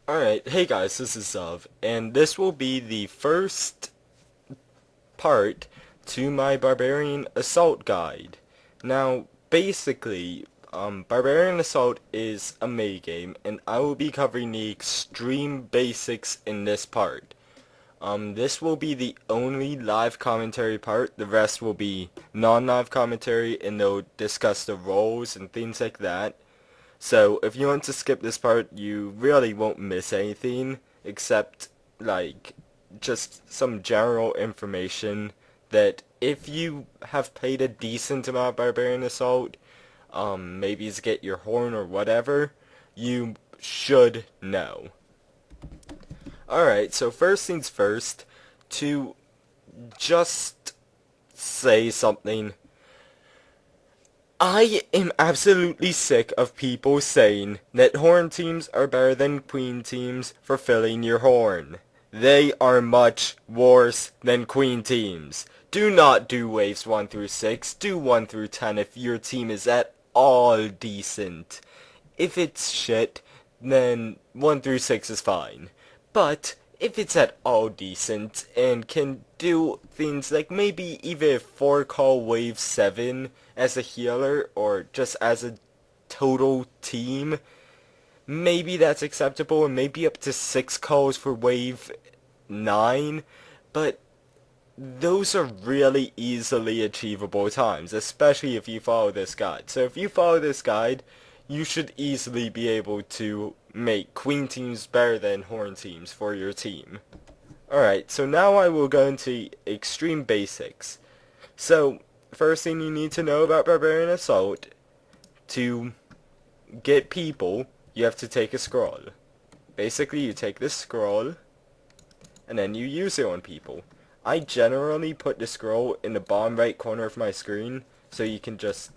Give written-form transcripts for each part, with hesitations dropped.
Alright, hey guys, this is Zav, and this will be the first part to my Barbarian Assault guide. Now, basically, Barbarian Assault is a minigame, and I will be covering the extreme basics in this part. This will be the only live commentary part. The rest will be non-live commentary, and they'll discuss the roles and things like that. So if you want to skip this part, you really won't miss anything except like just some general information that if you have played a decent amount of Barbarian Assault, maybe to get your horn or whatever, you should know. Alright, so first things first, to just say something. I am absolutely sick of people saying that horn teams are better than queen teams for filling your horn. They are much worse than queen teams. Do not do waves 1 through 6, do 1 through 10 if your team is at all decent. If it's shit, then 1 through 6 is fine. But if it's at all decent and can do things like maybe even 4-call wave 7 as a healer or just as a total team, maybe that's acceptable, and maybe up to 6 calls for wave 9, but those are really easily achievable times, especially if you follow this guide. So if you follow this guide, you should easily be able to make queen teams better than horn teams for your team. Alright, so now I will go into extreme basics. So, first thing you need to know about Barbarian Assault, to get people, you have to take a scroll. Basically, you take this scroll, and then you use it on people. I generally put the scroll in the bottom right corner of my screen, so you can just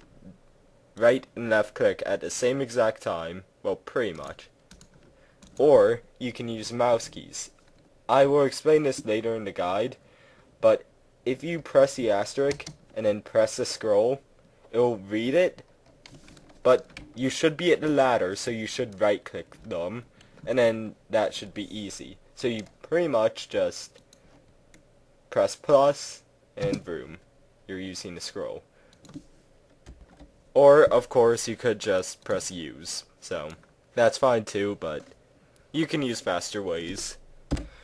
right and left click at the same exact time, well, pretty much. Or, you can use mouse keys. I will explain this later in the guide, but if you press the asterisk and then press the scroll, it will read it, but you should be at the ladder, so you should right click them, and then that should be easy. So you pretty much just press plus, and boom, you're using the scroll. Or, of course, you could just press use, so that's fine too, but you can use faster ways.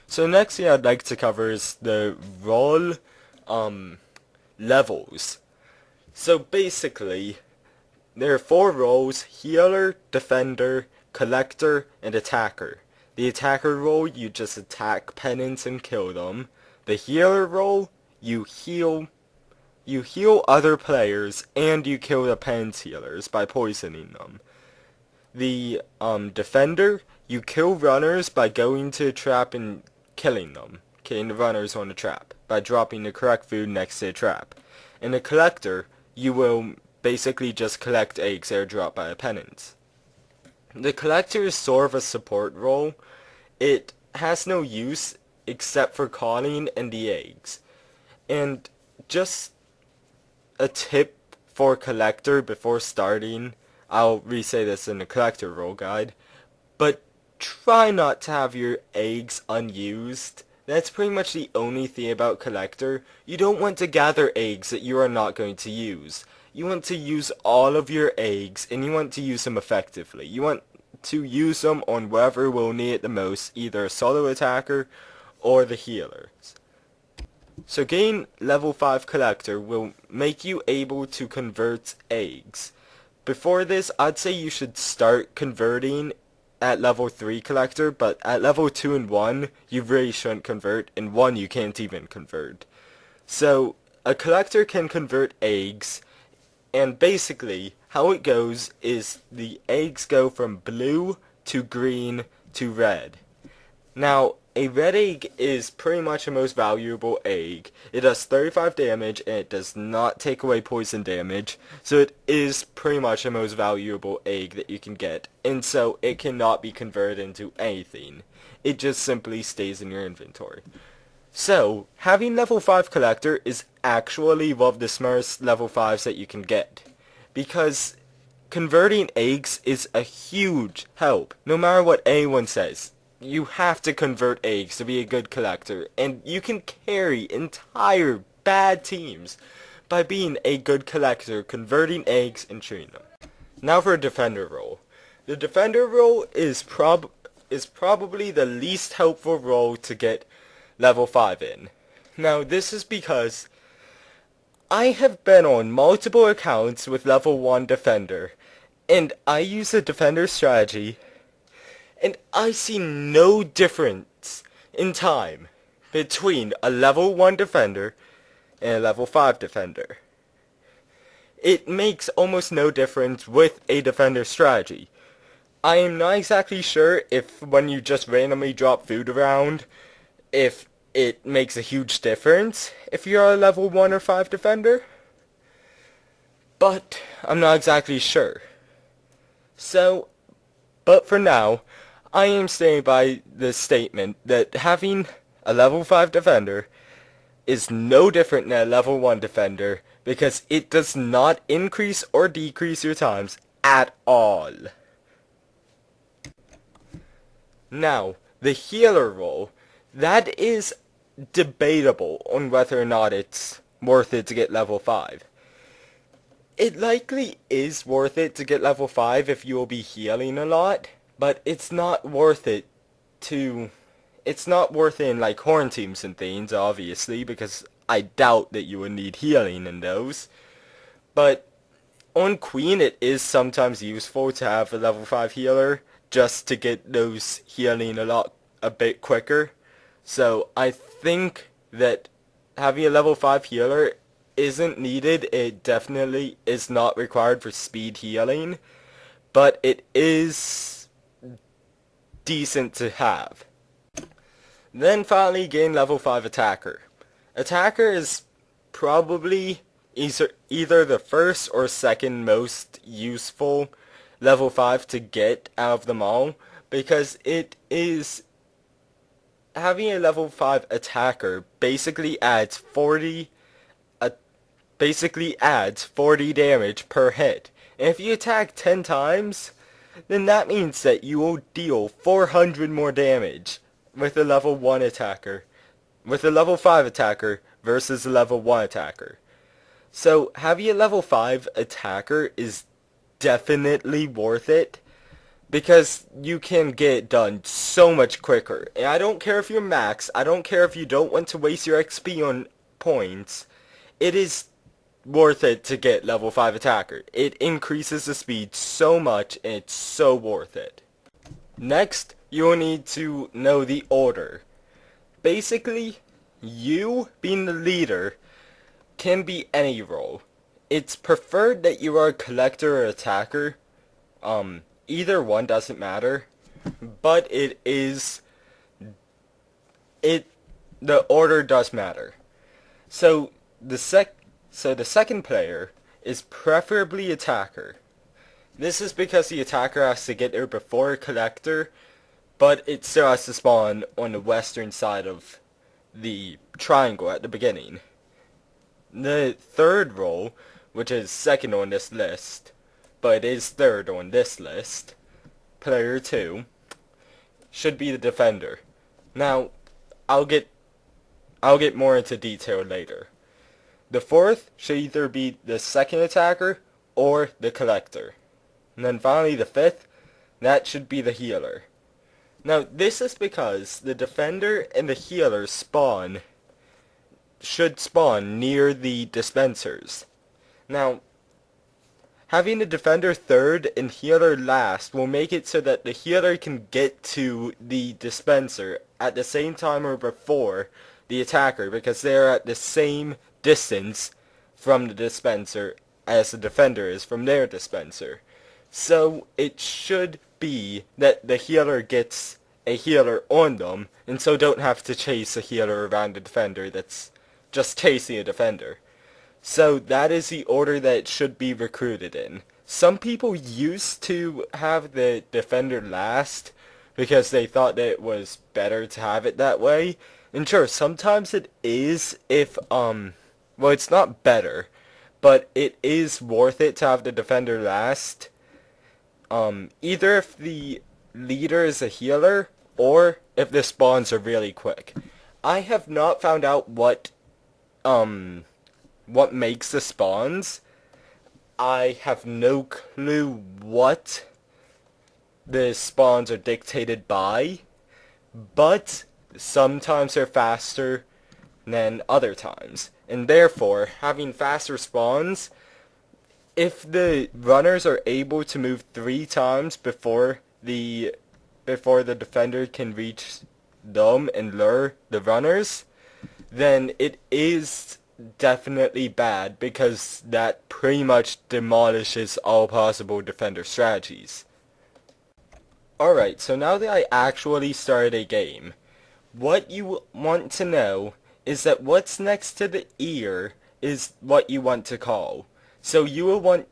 So next thing I'd like to cover is the role levels. So basically, there are 4 roles: healer, defender, collector, and attacker. The attacker role, you just attack penance and kill them. The healer role, you heal other players and you kill the penance healers by poisoning them. The defender, you kill runners by going to a trap and killing them, killing the runners on the trap by dropping the correct food next to the trap. And the collector, you will basically just collect eggs that are dropped by a penance. The collector is sort of a support role. It has no use except for calling and the eggs. And just a tip for collector before starting, I'll re-say this in the collector role guide, but try not to have your eggs unused. That's pretty much the only thing about collector. You don't want to gather eggs that you are not going to use. You want to use all of your eggs, and you want to use them effectively. You want to use them on whoever will need it the most, either a solo attacker or the healers. So getting level 5 collector will make you able to convert eggs. Before this, I'd say you should start converting at level 3 collector, but at level 2 and 1, you really shouldn't convert, and 1 you can't even convert. So, a collector can convert eggs, and basically, how it goes is the eggs go from blue to green to red. Now, a red egg is pretty much the most valuable egg. It does 35 damage and it does not take away poison damage, so it is pretty much the most valuable egg that you can get, and so it cannot be converted into anything. It just simply stays in your inventory. So, having level 5 collector is actually one of the smartest level 5s that you can get, because converting eggs is a huge help, no matter what anyone says. you have to convert eggs to be a good collector, and you can carry entire bad teams by being a good collector, converting eggs and treating them. Now for a defender role. The defender role is probably the least helpful role to get level 5 in. Now this is because I have been on multiple accounts with level 1 defender, and I use a defender strategy, and I see no difference in time between a level 1 defender and a level 5 defender. It makes almost no difference with a defender strategy. I am not exactly sure if when you just randomly drop food around, if it makes a huge difference if you're a level 1 or 5 defender, but I'm not exactly sure. So, but for now, I am staying by the statement that having a level 5 defender is no different than a level 1 defender because it does not increase or decrease your times at all. Now, the healer role, that is debatable on whether or not it's worth it to get level 5. It likely is worth it to get level 5 if you will be healing a lot, but it's not worth it in like horn teams and things, obviously, because I doubt that you would need healing in those. But on Queen it is sometimes useful to have a level 5 healer just to get those healing a bit quicker. So I think that having a level 5 healer isn't needed. It definitely is not required for speed healing, but it is decent to have. Then finally gain level 5 attacker. Attacker is probably either the first or second most useful level 5 to get out of them all, because it is having a level 5 attacker basically adds 40 damage per hit. And if you attack 10 times, then that means that you will deal 400 more damage with a level 1 attacker, with a level 5 attacker versus a level 1 attacker. So having a level 5 attacker is definitely worth it, because you can get it done so much quicker. And I don't care if you're max, I don't care if you don't want to waste your XP on points, it is worth it to get level 5 attacker. It increases the speed so much, and it's so worth it. Next, you will need to know the order. Basically, you being the leader can be any role. It's preferred that you are a collector or attacker. Either one doesn't matter, but the order does matter. So the second player is preferably attacker. This is because the attacker has to get there before a collector, but it still has to spawn on the western side of the triangle at the beginning. The third role, which is second on this list, but it is third on this list, player 2, should be the defender. Now, I'll get more into detail later. The fourth should either be the second attacker or the collector. And then finally the fifth, that should be the healer. Now this is because the defender and the healer should spawn near the dispensers. Now, having the defender third and healer last will make it so that the healer can get to the dispenser at the same time or before the attacker, because they're at the same distance from the dispenser as the defender is from their dispenser. So it should be that the healer gets a healer on them, and so don't have to chase a healer around the defender that's just chasing a defender. So that is the order that it should be recruited in. Some people used to have the defender last because they thought that it was better to have it that way. And sure, sometimes it is if, well, it's not better, but it is worth it to have the defender last. Either if the leader is a healer, or if the spawns are really quick. I have not found out what makes the spawns. I have no clue what the spawns are dictated by, but sometimes they're faster than other times. And therefore, having faster spawns, if the runners are able to move 3 times before the defender can reach them and lure the runners, then it is definitely bad, because that pretty much demolishes all possible defender strategies. Alright, so now that I actually started a game, what you want to know is that what's next to the ear is what you want to call. So you will want,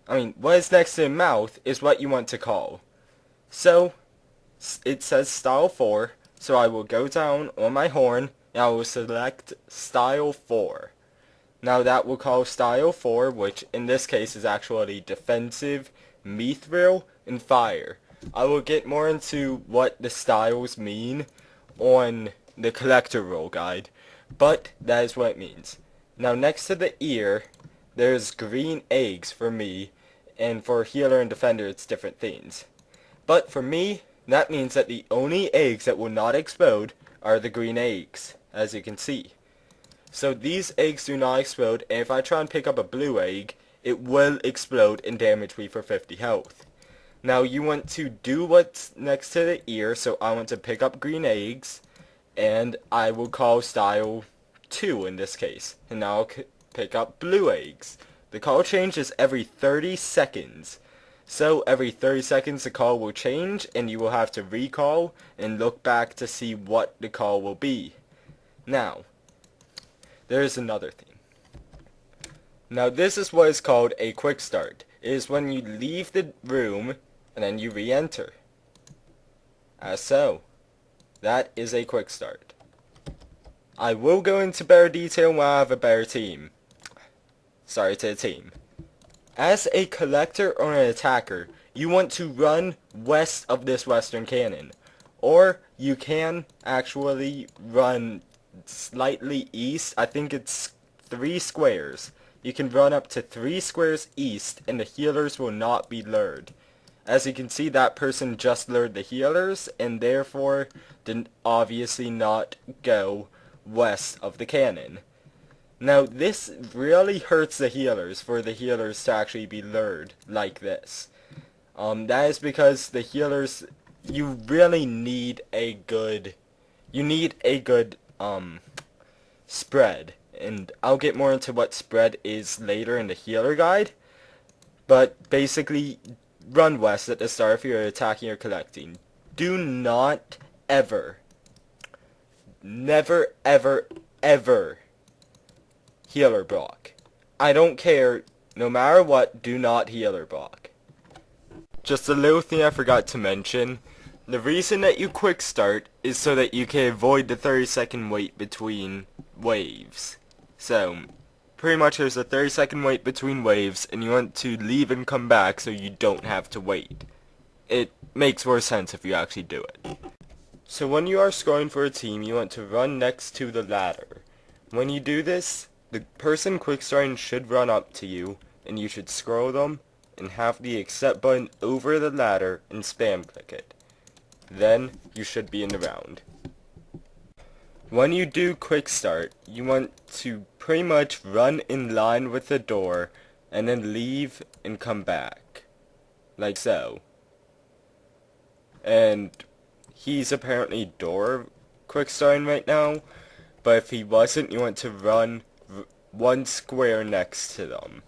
what is next to the mouth is what you want to call. So, it says style 4, so I will go down on my horn, and I will select style 4. Now that will call style 4, which in this case is actually defensive, mithril, and fire. I will get more into what the styles mean on the collector role guide, but that is what it means. Now next to the ear, there's green eggs for me, and for healer and defender it's different things. But for me, that means that the only eggs that will not explode are the green eggs, as you can see. So these eggs do not explode, and if I try and pick up a blue egg, it will explode and damage me for 50 health. Now you want to do what's next to the ear, so I want to pick up green eggs, and I will call style 2 in this case, and now I'll pick up blue eggs. The call changes every 30 seconds. So every 30 seconds the call will change, and you will have to recall and look back to see what the call will be. Now, there is another thing. Now this is what is called a quick start. It is when you leave the room and then you re-enter. As so. That is a quick start. I will go into better detail when I have a better team. Sorry to the team. As a collector or an attacker, you want to run west of this western cannon. Or you can actually run slightly east. I think it's 3 squares. You can run up to 3 squares east and the healers will not be lured. As you can see, that person just lured the healers and therefore did obviously not go west of the cannon. Now this really hurts the healers, for the healers to actually be lured like this. That is because the healers, you really need a good, spread. And I'll get more into what spread is later in the healer guide. But basically, run west at the start if you're attacking or collecting. Do not ever, never, ever, ever healer block. I don't care, no matter what, do not healer block. Just a little thing I forgot to mention. The reason that you quick start is so that you can avoid the 30-second wait between waves. So, pretty much there's a 30-second wait between waves, and you want to leave and come back so you don't have to wait. It makes more sense if you actually do it. So when you are scoring for a team, you want to run next to the ladder. When you do this, the person quick starting should run up to you, and you should scroll them, and have the accept button over the ladder and spam click it. Then, you should be in the round. When you do quick start, you want to pretty much run in line with the door, and then leave and come back. Like so. And he's apparently door quick starting right now, but if he wasn't, you want to run 1 square next to them.